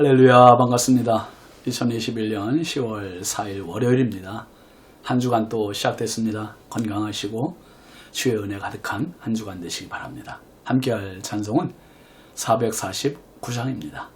할렐루야, 반갑습니다. 2021년 10월 4일 월요일입니다. 한 주간 또 시작됐습니다. 건강하시고 주의 은혜 가득한 한 주간 되시기 바랍니다. 함께할 찬송은 449장입니다.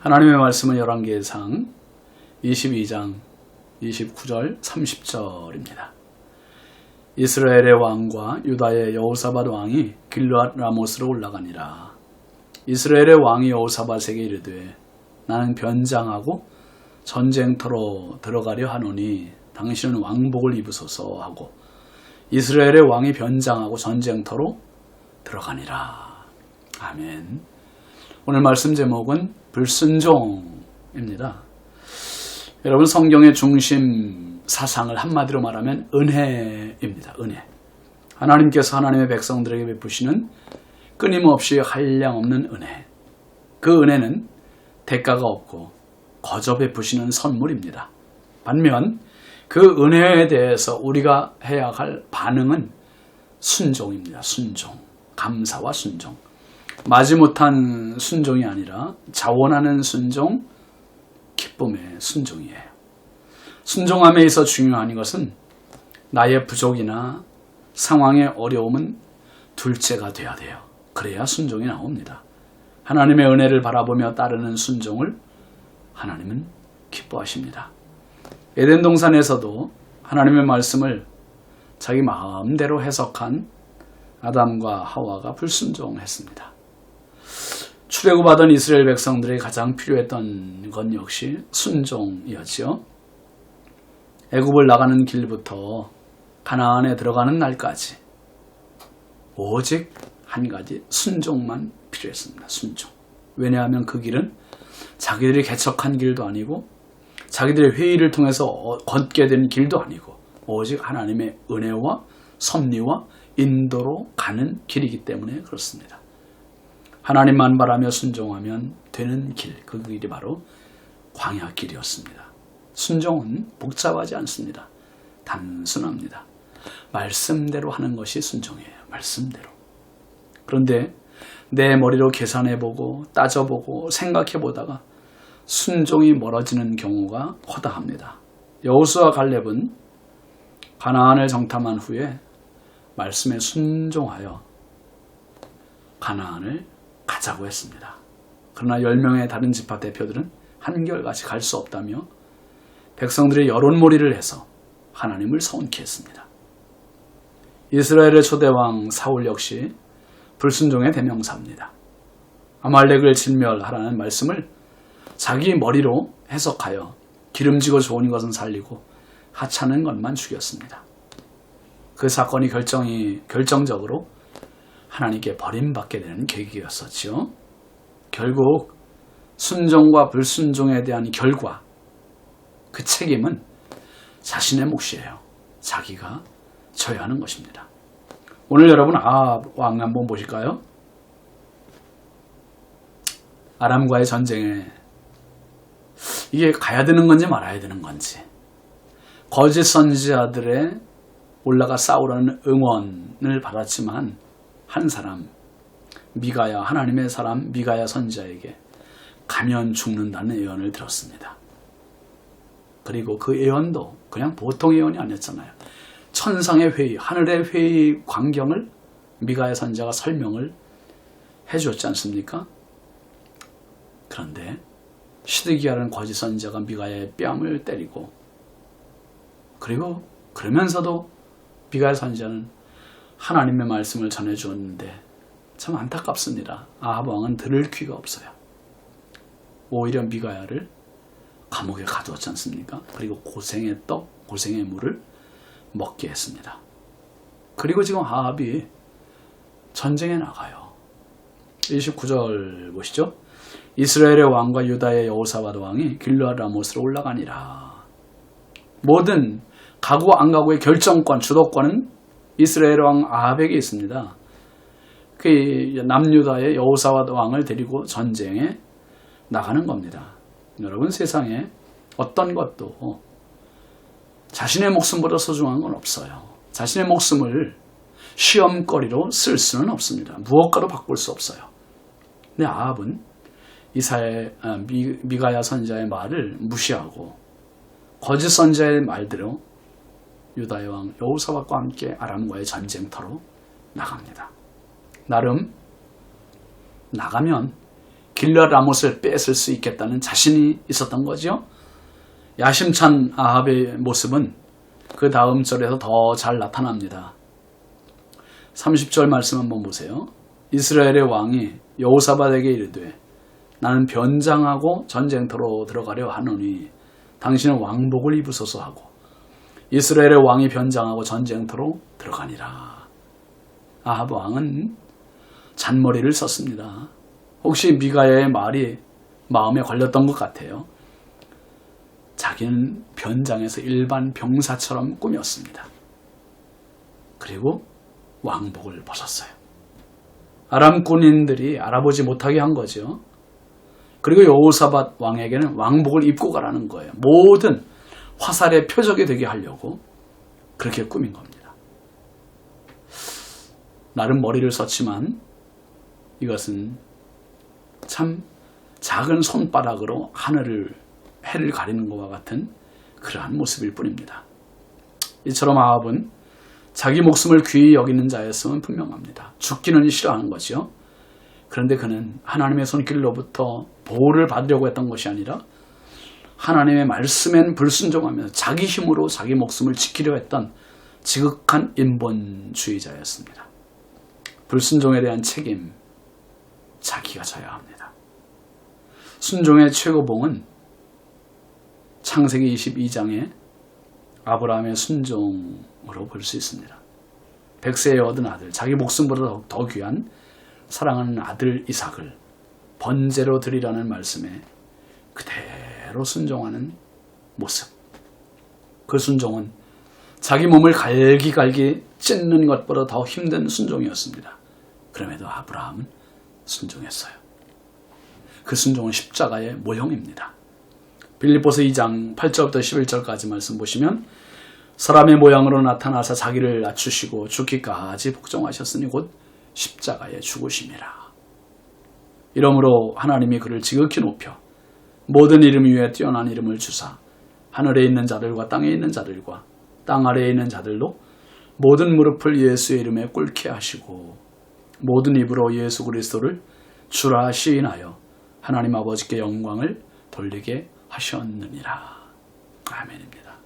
하나님의 말씀은 열왕기상 22장 29절 30절입니다. 이스라엘의 왕과 유다의 여호사밧 왕이 길르앗 라못으로 올라가니라. 이스라엘의 왕이 여호사밧에게 이르되 나는 변장하고 전쟁터로 들어가려 하노니 당신은 왕복을 입으소서 하고 이스라엘의 왕이 변장하고 전쟁터로 들어가니라. 아멘. 오늘 말씀 제목은 불순종입니다. 여러분, 성경의 중심 사상을 한마디로 말하면 은혜입니다. 은혜. 하나님께서 하나님의 백성들에게 베푸시는 끊임없이 한량없는 은혜. 그 은혜는 대가가 없고 거저 베푸시는 선물입니다. 반면 그 은혜에 대해서 우리가 해야 할 반응은 순종입니다. 순종. 감사와 순종. 마지못한 순종이 아니라 자원하는 순종, 기쁨의 순종이에요. 순종함에 있어 중요한 것은 나의 부족이나 상황의 어려움은 둘째가 돼야 돼요. 그래야 순종이 나옵니다. 하나님의 은혜를 바라보며 따르는 순종을 하나님은 기뻐하십니다. 에덴 동산에서도 하나님의 말씀을 자기 마음대로 해석한 아담과 하와가 불순종했습니다. 출애굽하던 이스라엘 백성들에게 가장 필요했던 건 역시 순종이었지요. 애굽을 나가는 길부터 가나안에 들어가는 날까지 오직 한 가지 순종만 필요했습니다. 순종. 왜냐하면 그 길은 자기들이 개척한 길도 아니고 자기들의 회의를 통해서 걷게 된 길도 아니고 오직 하나님의 은혜와 섭리와 인도로 가는 길이기 때문에 그렇습니다. 하나님만 바라며 순종하면 되는 길, 그 길이 바로 광야 길이었습니다. 순종은 복잡하지 않습니다. 단순합니다. 말씀대로 하는 것이 순종이에요. 말씀대로. 그런데 내 머리로 계산해보고 따져보고 생각해보다가 순종이 멀어지는 경우가 허다합니다. 여호수아 갈렙은 가나안을 정탐한 후에 말씀에 순종하여 가나안을 가자고 했습니다. 그러나 10명의 다른 지파 대표들은 한결같이 갈 수 없다며 백성들의 여론몰이를 해서 하나님을 서운케 했습니다. 이스라엘의 초대왕 사울 역시 불순종의 대명사입니다. 아말렉을 진멸하라는 말씀을 자기 머리로 해석하여 기름지고 좋은 것은 살리고 하찮은 것만 죽였습니다. 그 사건이 결정적으로 하나님께 버림받게 되는 계기였었지요. 결국 순종과 불순종에 대한 결과, 그 책임은 자신의 몫이에요. 자기가 져야 하는 것입니다. 오늘 여러분 아합 왕 한번 보실까요? 아람과의 전쟁에 이게 가야 되는 건지 말아야 되는 건지, 거짓 선지자들의 올라가 싸우라는 응원을 받았지만 한 사람, 미가야, 하나님의 사람 미가야 선지자에게 가면 죽는다는 예언을 들었습니다. 그리고 그 예언도 그냥 보통 예언이 아니었잖아요. 천상의 회의, 하늘의 회의 광경을 미가야 선지자가 설명을 해주었지 않습니까? 그런데 시드기야라는 거짓 선지자가 미가야의 뺨을 때리고, 그리고 그러면서도 미가야 선지자는 하나님의 말씀을 전해주었는데 참 안타깝습니다. 아합 왕은 들을 귀가 없어요. 오히려 미가야를 감옥에 가두었지 않습니까? 그리고 고생의 떡, 고생의 물을 먹게 했습니다. 그리고 지금 아합이 전쟁에 나가요. 29절 보시죠. 이스라엘의 왕과 유다의 여호사밧 왕이 길르앗 라모스로 올라가니라. 모든 가고 안 가고의 결정권, 주도권은 이스라엘 왕 아합에게 있습니다. 그 남유다의 여호사밧 왕을 데리고 전쟁에 나가는 겁니다. 여러분, 세상에 어떤 것도 자신의 목숨보다 소중한 건 없어요. 자신의 목숨을 시험거리로 쓸 수는 없습니다. 무엇과도 바꿀 수 없어요. 근데 아합은 미가야 선지자의 말을 무시하고 거짓 선지자의 말대로 유다의 왕 여호사밧과 함께 아람과의 전쟁터로 나갑니다. 나름 나가면 길르앗 라못을 뺏을 수 있겠다는 자신이 있었던 거죠. 야심찬 아합의 모습은 그 다음 절에서 더 잘 나타납니다. 30절 말씀 한번 보세요. 이스라엘의 왕이 여호사밧에게 이르되 나는 변장하고 전쟁터로 들어가려 하노니 당신은 왕복을 입으소서 하고 이스라엘의 왕이 변장하고 전쟁터로 들어가니라. 아합 왕은 잔머리를 썼습니다. 혹시 미가야의 말이 마음에 걸렸던 것 같아요. 자기는 변장해서 일반 병사처럼 꾸몄습니다. 그리고 왕복을 벗었어요. 아람 군인들이 알아보지 못하게 한 거죠. 그리고 여호사밧 왕에게는 왕복을 입고 가라는 거예요. 모든 화살의 표적이 되게 하려고 그렇게 꾸민 겁니다. 나름 머리를 썼지만 이것은 참 작은 손바닥으로 해를 가리는 것과 같은 그러한 모습일 뿐입니다. 이처럼 아합은 자기 목숨을 귀히 여기는 자였음은 분명합니다. 죽기는 싫어하는 거죠. 그런데 그는 하나님의 손길로부터 보호를 받으려고 했던 것이 아니라 하나님의 말씀엔 불순종하면서 자기 힘으로 자기 목숨을 지키려 했던 지극한 인본주의자였습니다. 불순종에 대한 책임 자기가 져야 합니다. 순종의 최고봉은 창세기 22장에 아브라함의 순종으로 볼 수 있습니다. 100세에 얻은 아들, 자기 목숨보다 더 귀한 사랑하는 아들 이삭을 번제로 드리라는 말씀에 그대로 순종하는 모습. 그 순종은 자기 몸을 갈기갈기 찢는 것보다 더 힘든 순종이었습니다. 그럼에도 아브라함은 순종했어요. 그 순종은 십자가의 모형입니다. 빌립보서 2장 8절부터 11절까지 말씀 보시면 사람의 모양으로 나타나서 자기를 낮추시고 죽기까지 복종하셨으니 곧 십자가에 죽으심이라. 이러므로 하나님이 그를 지극히 높여 모든 이름 위에 뛰어난 이름을 주사 하늘에 있는 자들과 땅에 있는 자들과 땅 아래에 있는 자들로 모든 무릎을 예수의 이름에 꿇게 하시고 모든 입으로 예수 그리스도를 주라 시인하여 하나님 아버지께 영광을 돌리게 하셨느니라. 아멘입니다.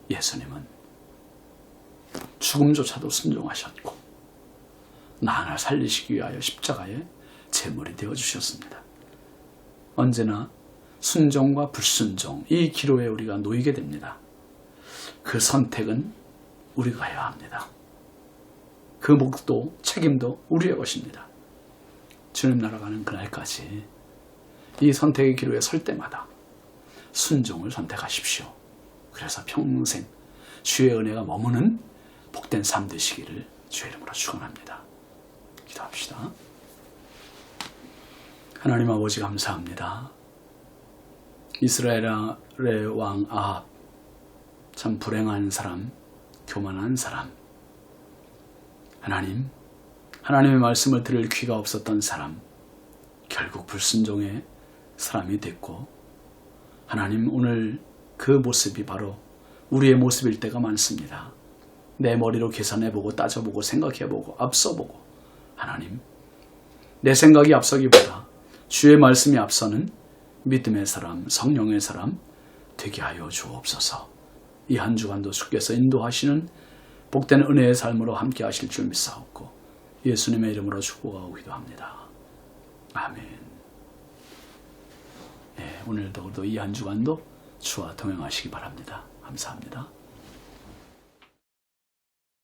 예수님은 죽음조차도 순종하셨고 나를 살리시기 위하여 십자가에 제물이 되어주셨습니다. 언제나 순종과 불순종, 이 기로에 우리가 놓이게 됩니다. 그 선택은 우리가 해야 합니다. 그 몫도 책임도 우리의 것입니다. 주님 날아가는 그날까지 이 선택의 기로에 설 때마다 순종을 선택하십시오. 그래서 평생 주의 은혜가 머무는 복된 삶 되시기를 주의 이름으로 축원합니다. 기도합시다. 하나님 아버지 감사합니다. 이스라엘의 왕 아합, 참 불행한 사람, 교만한 사람. 하나님의 말씀을 들을 귀가 없었던 사람, 결국 불순종의 사람이 됐고, 하나님 오늘 그 모습이 바로 우리의 모습일 때가 많습니다. 내 머리로 계산해보고 따져보고 생각해보고 앞서보고, 하나님 내 생각이 앞서기보다 주의 말씀이 앞서는 믿음의 사람, 성령의 사람 되게 하여 주옵소서. 이 한 주간도 주께서 인도하시는 복된 은혜의 삶으로 함께 하실 줄 믿사옵고 예수님의 이름으로 축복하기도 합니다. 아멘. 오늘도 이 한 주간도 주와 동행하시기 바랍니다. 감사합니다.